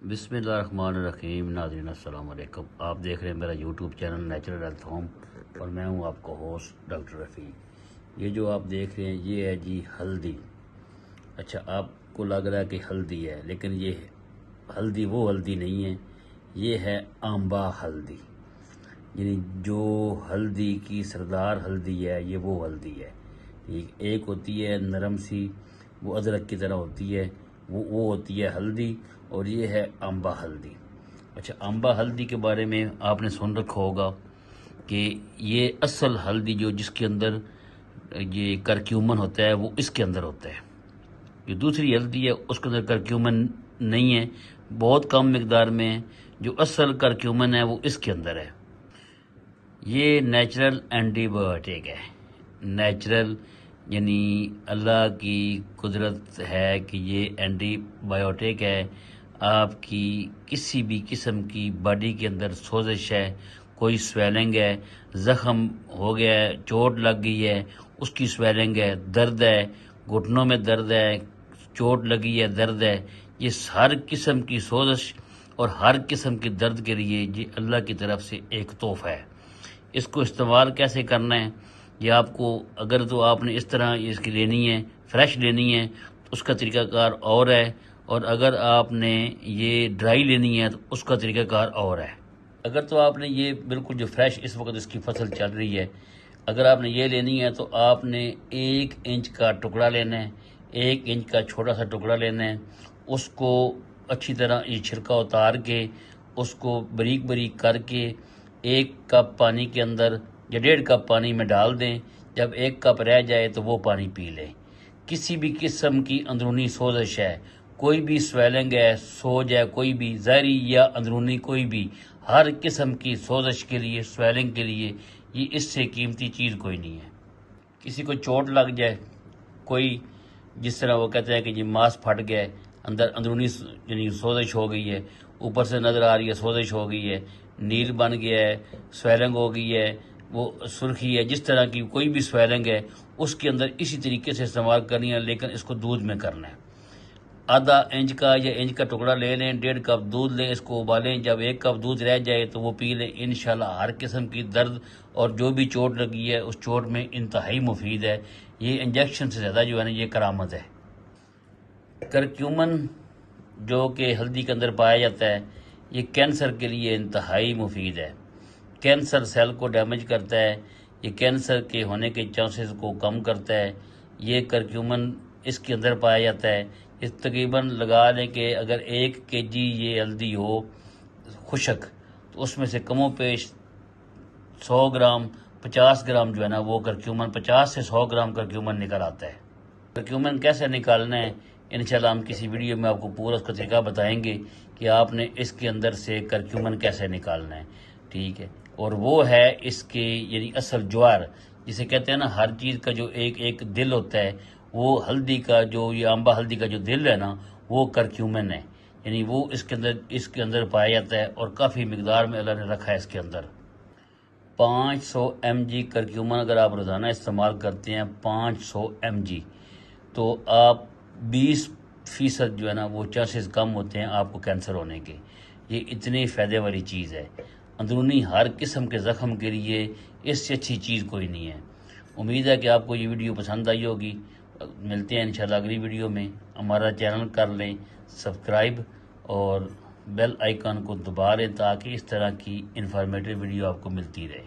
بسم اللہ الرحمن الرحیم۔ ناظرین السلام علیکم، آپ دیکھ رہے ہیں میرا YouTube channel natural health home اور میں ہوں آپ کا ہوسٹ ڈاکٹر رفیع۔ یہ جو آپ دیکھ رہے ہیں یہ ہے جی ہلدی۔ اچھا، آپ کو لگ رہا ہے کہ ہلدی ہے، لیکن یہ ہلدی وہ ہلدی نہیں ہے، یہ ہے آمبا ہلدی۔ یعنی جو ہلدی کی سردار ہلدی ہے یہ وہ ہلدی ہے۔ ایک ہوتی ہے نرم سی، وہ ادرک کی طرح ہوتی ہے، وہ ہوتی ہے ہلدی، اور یہ ہے آمبا ہلدی۔ اچھا، آمبا ہلدی کے بارے میں آپ نے سن رکھا ہوگا کہ یہ اصل ہلدی جس کے اندر یہ کرکیومن ہوتا ہے وہ اس کے اندر ہوتا ہے۔ جو دوسری ہلدی ہے اس کے اندر کرکیومن نہیں ہے، بہت کم مقدار میں ہے۔ جو اصل کرکیومن ہے وہ اس کے اندر ہے۔ یہ نیچرل اینٹی بایوٹک ہے۔ نیچرل یعنی اللہ کی قدرت ہے کہ یہ اینٹی بایوٹک ہے۔ آپ کی کسی بھی قسم کی باڈی کے اندر سوزش ہے، کوئی سویلنگ ہے، زخم ہو گیا ہے، چوٹ لگ گئی ہے، اس کی سویلنگ ہے، درد ہے، گھٹنوں میں درد ہے، چوٹ لگی ہے، درد ہے، یہ ہر قسم کی سوزش اور ہر قسم کی درد کے لیے یہ اللہ کی طرف سے ایک تحفہ ہے۔ اس کو استعمال کیسے کرنا ہے، یہ آپ کو اگر تو آپ نے اس طرح اس کی لینی ہے، فریش لینی ہے تو اس کا طریقہ کار اور ہے، اور اگر آپ نے یہ ڈرائی لینی ہے تو اس کا طریقہ کار اور ہے۔ اگر تو آپ نے یہ بالکل جو فریش اس وقت اس کی فصل چل رہی ہے، اگر آپ نے یہ لینی ہے تو آپ نے 1 انچ کا ٹکڑا لینا ہے، 1 انچ کا چھوٹا سا ٹکڑا لینا ہے، اس کو اچھی طرح یہ چھلکا اتار کے اس کو باریک باریک کر کے 1 کپ پانی کے اندر یا 1.5 کپ پانی میں ڈال دیں۔ جب 1 کپ رہ جائے تو وہ پانی پی لیں۔ کسی بھی قسم کی اندرونی سوزش ہے، کوئی بھی سویلنگ ہے، سوج ہے، کوئی بھی ظاہری یا اندرونی کوئی بھی، ہر قسم کی سوزش کے لیے، سویلنگ کے لیے یہ اس سے قیمتی چیز کوئی نہیں ہے۔ کسی کو چوٹ لگ جائے، کوئی جس طرح وہ کہتے ہیں کہ جی ماس پھٹ گیا ہے، اندرونی یعنی سوزش ہو گئی ہے، اوپر سے نظر آ رہی ہے سوزش ہو گئی ہے، نیل بن گیا ہے، سویلنگ ہو گئی ہے، وہ سرخی ہے، جس طرح کی کوئی بھی سویلنگ ہے اس کے اندر اسی طریقے سے استعمال کرنی ہے، لیکن اس کو دودھ میں کرنا ہے۔ آدھا انچ کا یا انچ کا ٹکڑا لے لیں، 1.5 کپ دودھ لیں، اس کو ابالیں، جب 1 کپ دودھ رہ جائے تو وہ پی لیں۔ انشاءاللہ ہر قسم کی درد اور جو بھی چوٹ لگی ہے اس چوٹ میں انتہائی مفید ہے۔ یہ انجیکشن سے زیادہ جو ہے نا یہ کرامت ہے۔ کرکیومن جو کہ ہلدی کے اندر پایا جاتا ہے، یہ کینسر کے لیے انتہائی مفید ہے۔ کینسر سیل کو ڈیمیج کرتا ہے، یہ کینسر کے ہونے کے چانسز کو کم کرتا ہے۔ یہ کرکیومن اس کے اندر پایا جاتا ہے۔ اس تقریباً لگا لیں کہ اگر 1 kg یہ ہلدی ہو خشک تو اس میں سے کم و بیش 100 گرام 50 گرام جو ہے نا وہ کرکیومن، 50 سے 100 گرام کرکیومن نکل آتا ہے۔ کرکیومن کیسے نکالنا ہے انشاءاللہ ہم کسی ویڈیو میں آپ کو پورا اس کا طریقہ بتائیں گے کہ آپ نے اس کے اندر سے کرکیومن کیسے نکالنا ہے، ٹھیک ہے۔ اور وہ ہے اس کے یعنی اصل جوہر، جسے کہتے ہیں نا ہر چیز کا جو ایک دل ہوتا ہے، وہ ہلدی کا جو یہ آمبا ہلدی کا جو دل ہے نا وہ کرکیومن ہے، یعنی وہ اس کے اندر پایا جاتا ہے، اور کافی مقدار میں اللہ نے رکھا ہے اس کے اندر۔ 500 mg کرکیومن اگر آپ روزانہ استعمال کرتے ہیں، 500 mg، تو آپ 20% جو ہے نا وہ چانسز کم ہوتے ہیں آپ کو کینسر ہونے کے۔ یہ اتنی فائدے والی چیز ہے، اندرونی ہر قسم کے زخم کے لیے اس سے اچھی چیز کوئی نہیں ہے۔ امید ہے کہ آپ کو یہ ویڈیو پسند آئی ہوگی۔ ملتے ہیں انشاءاللہ اگلی ویڈیو میں۔ ہمارا چینل کر لیں سبسکرائب اور بیل آئیکن کو دبا لیں تاکہ اس طرح کی انفارمیٹیو ویڈیو آپ کو ملتی رہے۔